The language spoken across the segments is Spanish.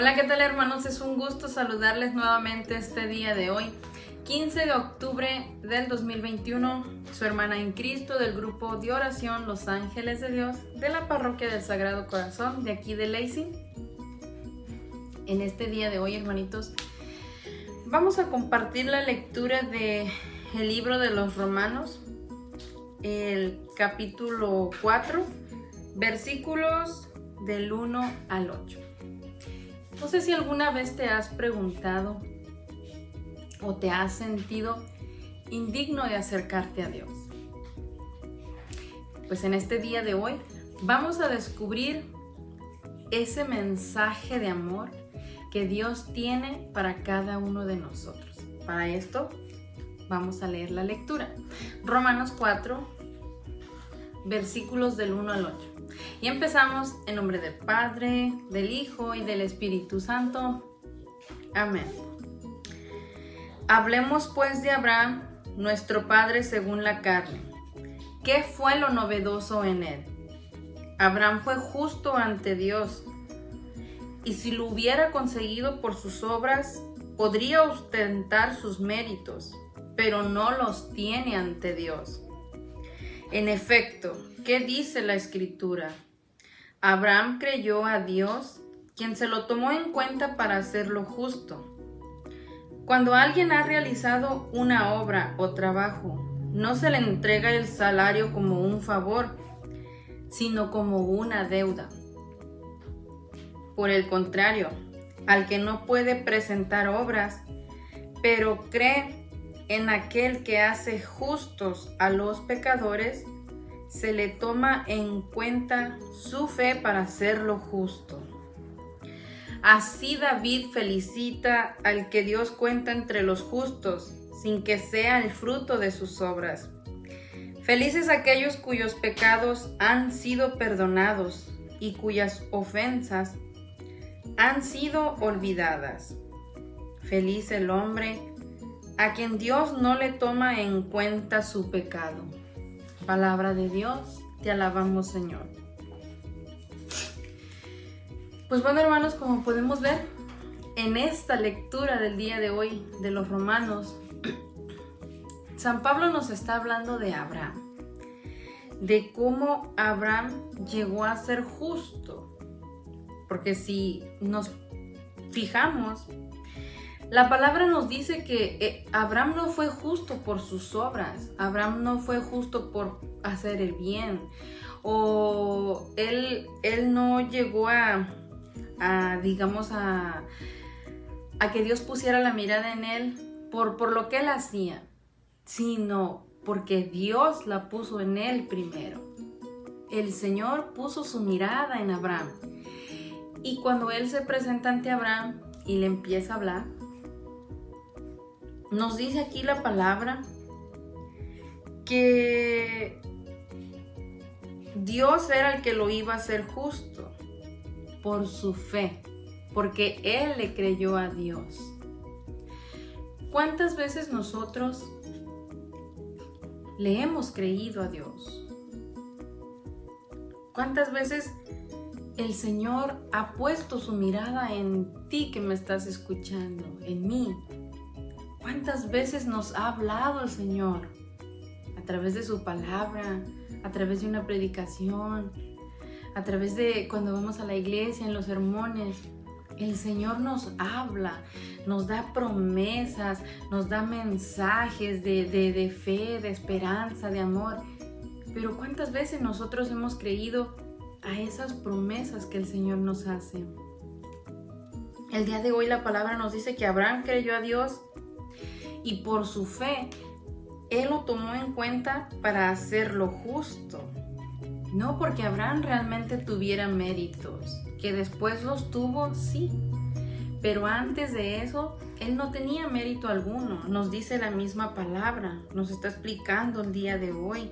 Hola, ¿qué tal, hermanos? Es un gusto saludarles nuevamente este día de hoy, 15 de octubre del 2021. Su hermana en Cristo del grupo de oración Los Ángeles de Dios de la Parroquia del Sagrado Corazón de aquí de Lansing. En este día de hoy, hermanitos, vamos a compartir la lectura del libro de los Romanos, el capítulo 4, versículos del 1 al 8. No sé si alguna vez te has preguntado o te has sentido indigno de acercarte a Dios. Pues en este día de hoy vamos a descubrir ese mensaje de amor que Dios tiene para cada uno de nosotros. Para esto vamos a leer la lectura. Romanos 4, versículos del 1 al 8. Y empezamos en nombre del Padre, del Hijo y del Espíritu Santo. Amén. Hablemos pues de Abraham, nuestro padre según la carne. ¿Qué fue lo novedoso en él? Abraham fue justo ante Dios, y si lo hubiera conseguido por sus obras, podría ostentar sus méritos, pero no los tiene ante Dios. En efecto, ¿qué dice la Escritura? Abraham creyó a Dios, quien se lo tomó en cuenta para hacerlo justo. Cuando alguien ha realizado una obra o trabajo, no se le entrega el salario como un favor, sino como una deuda. Por el contrario, al que no puede presentar obras, pero cree en aquel que hace justos a los pecadores, se le toma en cuenta su fe para hacerlo justo. Así David felicita al que Dios cuenta entre los justos, sin que sea el fruto de sus obras. Felices aquellos cuyos pecados han sido perdonados y cuyas ofensas han sido olvidadas. Feliz el hombre a quien Dios no le toma en cuenta su pecado. Palabra de Dios, te alabamos, Señor. Pues bueno, hermanos, como podemos ver en esta lectura del día de hoy de los Romanos, San Pablo nos está hablando de Abraham, de cómo Abraham llegó a ser justo. Porque si nos fijamos, la palabra nos dice que Abraham no fue justo por sus obras, Abraham no fue justo por hacer el bien, o él no llegó a que Dios pusiera la mirada en él por lo que él hacía, sino porque Dios la puso en él primero. El Señor puso su mirada en Abraham. Y cuando él se presenta ante Abraham y le empieza a hablar, nos dice aquí la palabra que Dios era el que lo iba a hacer justo por su fe, porque él le creyó a Dios. ¿Cuántas veces nosotros le hemos creído a Dios? ¿Cuántas veces el Señor ha puesto su mirada en ti que me estás escuchando, en mí? ¿Cuántas veces nos ha hablado el Señor? A través de su palabra, a través de una predicación, a través de cuando vamos a la iglesia, en los sermones. El Señor nos habla, nos da promesas, nos da mensajes de fe, de esperanza, de amor. Pero ¿cuántas veces nosotros hemos creído a esas promesas que el Señor nos hace? El día de hoy la palabra nos dice que Abraham creyó a Dios y por su fe él lo tomó en cuenta para hacerlo justo. No porque Abraham realmente tuviera méritos, que después los tuvo, sí, pero antes de eso él no tenía mérito alguno. Nos dice la misma palabra, nos está explicando el día de hoy.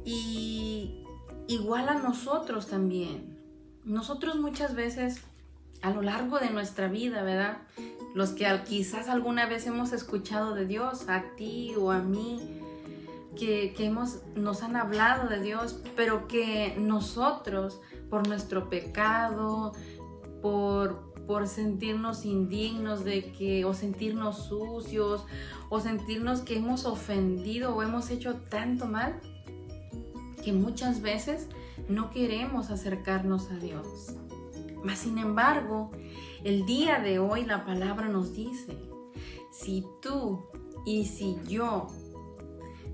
Y igual a nosotros también. Nosotros muchas veces a lo largo de nuestra vida, ¿verdad? Los que quizás alguna vez hemos escuchado de Dios, a ti o a mí, que nos han hablado de Dios, pero que nosotros, por nuestro pecado, por por sentirnos indignos o sentirnos sucios, o sentirnos que hemos ofendido o hemos hecho tanto mal, que muchas veces no queremos acercarnos a Dios. Mas sin embargo, el día de hoy la palabra nos dice, si tú y si yo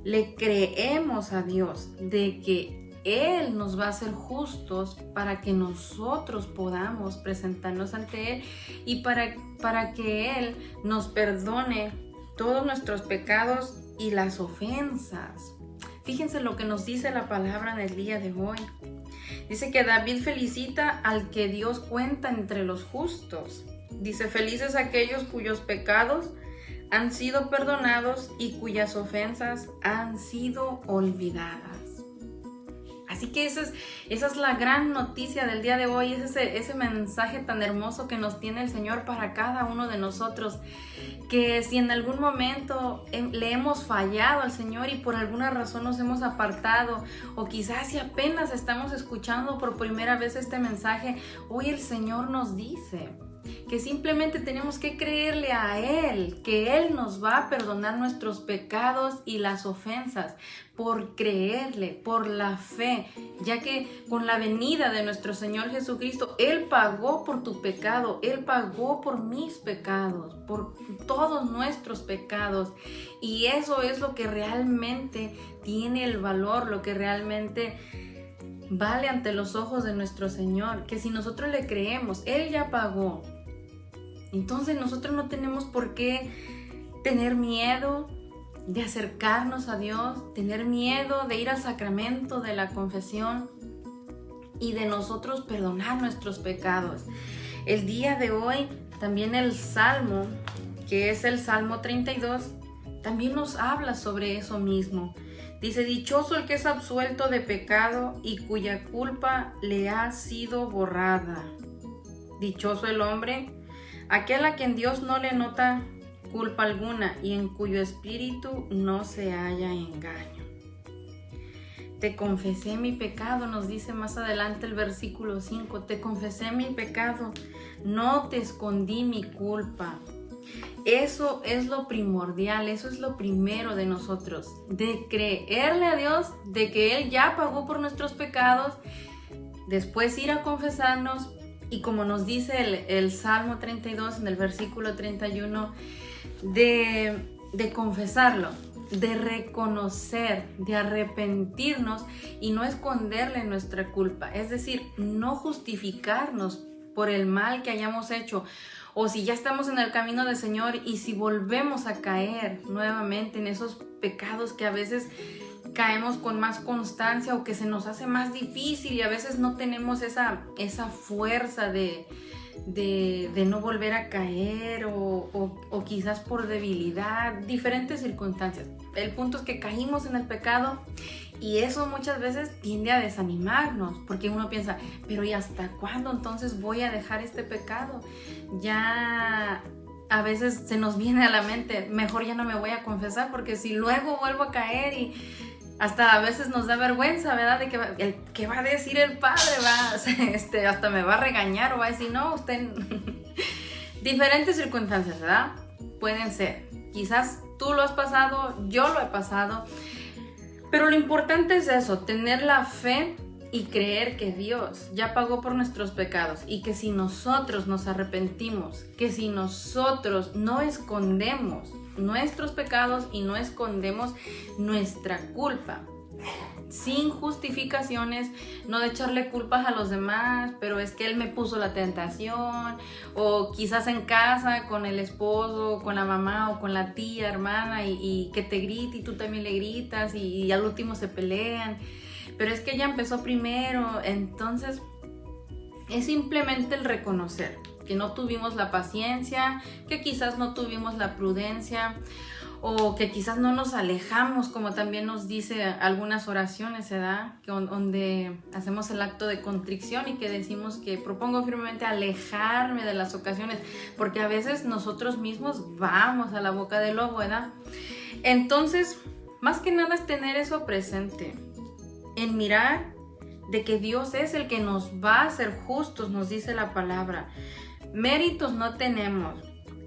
le creemos a Dios de que Él nos va a hacer justos para que nosotros podamos presentarnos ante Él y para que Él nos perdone todos nuestros pecados y las ofensas. Fíjense lo que nos dice la palabra en el día de hoy. Dice que David felicita al que Dios cuenta entre los justos. Dice, felices aquellos cuyos pecados han sido perdonados y cuyas ofensas han sido olvidadas. Así que esa es la gran noticia del día de hoy, es ese mensaje tan hermoso que nos tiene el Señor para cada uno de nosotros, que si en algún momento le hemos fallado al Señor y por alguna razón nos hemos apartado, o quizás si apenas estamos escuchando por primera vez este mensaje, hoy el Señor nos dice que simplemente tenemos que creerle a Él, que Él nos va a perdonar nuestros pecados y las ofensas, por creerle, por la fe, ya que con la venida de nuestro Señor Jesucristo, Él pagó por tu pecado, Él pagó por mis pecados, por todos nuestros pecados, y eso es lo que realmente tiene el valor, lo que realmente vale ante los ojos de nuestro Señor, que si nosotros le creemos, Él ya pagó. Entonces nosotros no tenemos por qué tener miedo de acercarnos a Dios, tener miedo de ir al sacramento de la confesión y de nosotros perdonar nuestros pecados. El día de hoy también el Salmo, que es el Salmo 32, también nos habla sobre eso mismo. Dice, dichoso el que es absuelto de pecado y cuya culpa le ha sido borrada. Dichoso el hombre, aquel a quien Dios no le nota culpa alguna y en cuyo espíritu no se halla engaño. Te confesé mi pecado, nos dice más adelante el versículo 5. Te confesé mi pecado, no te escondí mi culpa. Eso es lo primordial, eso es lo primero de nosotros, de creerle a Dios, de que Él ya pagó por nuestros pecados, después ir a confesarnos y como nos dice el Salmo 32 en el versículo 31, de confesarlo, de reconocer, de arrepentirnos y no esconderle nuestra culpa, es decir, no justificarnos por el mal que hayamos hecho. O si ya estamos en el camino del Señor y si volvemos a caer nuevamente en esos pecados que a veces caemos con más constancia o que se nos hace más difícil y a veces no tenemos esa fuerza de no volver a caer o quizás por debilidad, diferentes circunstancias. El punto es que caímos en el pecado y eso muchas veces tiende a desanimarnos porque uno piensa, pero ¿y hasta cuándo entonces voy a dejar este pecado? Ya a veces se nos viene a la mente, mejor ya no me voy a confesar porque si luego vuelvo a caer y hasta a veces nos da vergüenza, ¿verdad? De que ¿qué va a decir el padre? Hasta me va a regañar o va a decir, no, usted... Diferentes circunstancias, ¿verdad? Pueden ser. Quizás tú lo has pasado, yo lo he pasado. Pero lo importante es eso, tener la fe y creer que Dios ya pagó por nuestros pecados y que si nosotros nos arrepentimos, que si nosotros no escondemos nuestros pecados y no escondemos nuestra culpa, sin justificaciones, no de echarle culpas a los demás, pero es que él me puso la tentación, o quizás en casa con el esposo, con la mamá o con la tía, hermana, y que te grite y tú también le gritas y al último se pelean, pero es que ella empezó primero. Entonces es simplemente el reconocer que no tuvimos la paciencia, que quizás no tuvimos la prudencia, o que quizás no nos alejamos, como también nos dice algunas oraciones, ¿verdad? Donde hacemos el acto de contrición y que decimos que propongo firmemente alejarme de las ocasiones, porque a veces nosotros mismos vamos a la boca del lobo, ¿verdad? Entonces, más que nada es tener eso presente, en mirar de que Dios es el que nos va a hacer justos, nos dice la palabra. Méritos no tenemos.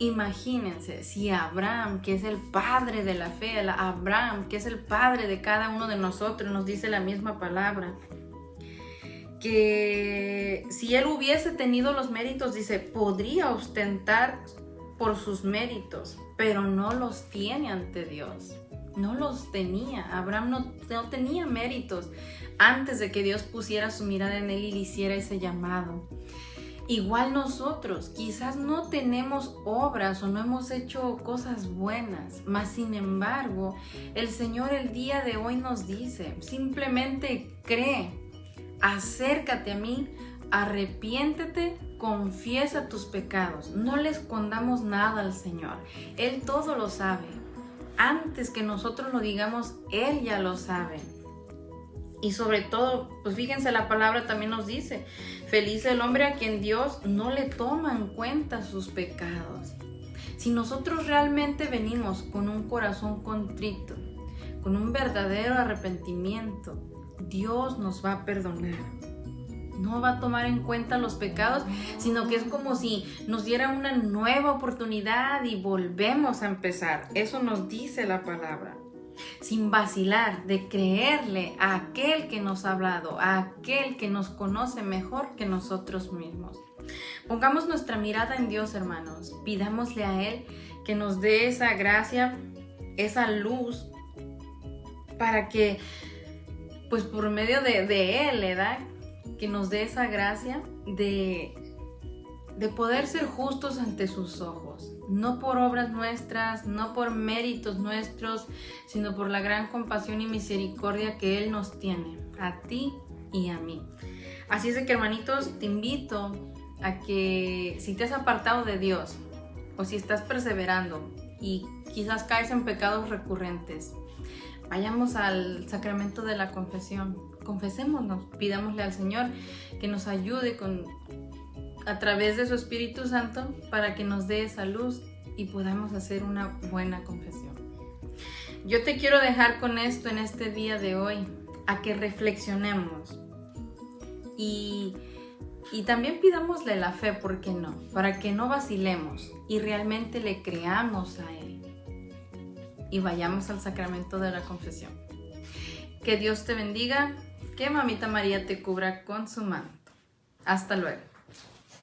Imagínense si Abraham, que es el padre de la fe, Abraham, que es el padre de cada uno de nosotros, nos dice la misma palabra, que si él hubiese tenido los méritos, dice, podría ostentar por sus méritos, pero no los tiene ante Dios. No los tenía. Abraham no tenía méritos antes de que Dios pusiera su mirada en él y le hiciera ese llamado. Igual nosotros, quizás no tenemos obras o no hemos hecho cosas buenas, mas sin embargo, el Señor el día de hoy nos dice, simplemente cree, acércate a mí, arrepiéntete, confiesa tus pecados. No le escondamos nada al Señor, Él todo lo sabe. Antes que nosotros lo digamos, Él ya lo sabe. Y sobre todo, pues fíjense, la palabra también nos dice, feliz el hombre a quien Dios no le toma en cuenta sus pecados. Si nosotros realmente venimos con un corazón contrito, con un verdadero arrepentimiento, Dios nos va a perdonar. No va a tomar en cuenta los pecados, sino que es como si nos diera una nueva oportunidad y volvemos a empezar. Eso nos dice la palabra. Sin vacilar de creerle a aquel que nos ha hablado, a aquel que nos conoce mejor que nosotros mismos. Pongamos nuestra mirada en Dios, hermanos. Pidámosle a Él que nos dé esa gracia, esa luz, para que, pues por medio de Él, ¿verdad? Que nos dé esa gracia de poder ser justos ante sus ojos. No por obras nuestras, no por méritos nuestros, sino por la gran compasión y misericordia que Él nos tiene, a ti y a mí. Así es de que, hermanitos, te invito a que si te has apartado de Dios o si estás perseverando y quizás caes en pecados recurrentes, vayamos al sacramento de la confesión. Confesémonos, pidámosle al Señor que nos ayude a través de su Espíritu Santo para que nos dé esa luz y podamos hacer una buena confesión. Yo te quiero dejar con esto en este día de hoy, a que reflexionemos y también pidámosle la fe, ¿por qué no? Para que no vacilemos y realmente le creamos a Él y vayamos al sacramento de la confesión. Que Dios te bendiga, que Mamita María te cubra con su manto. Hasta luego.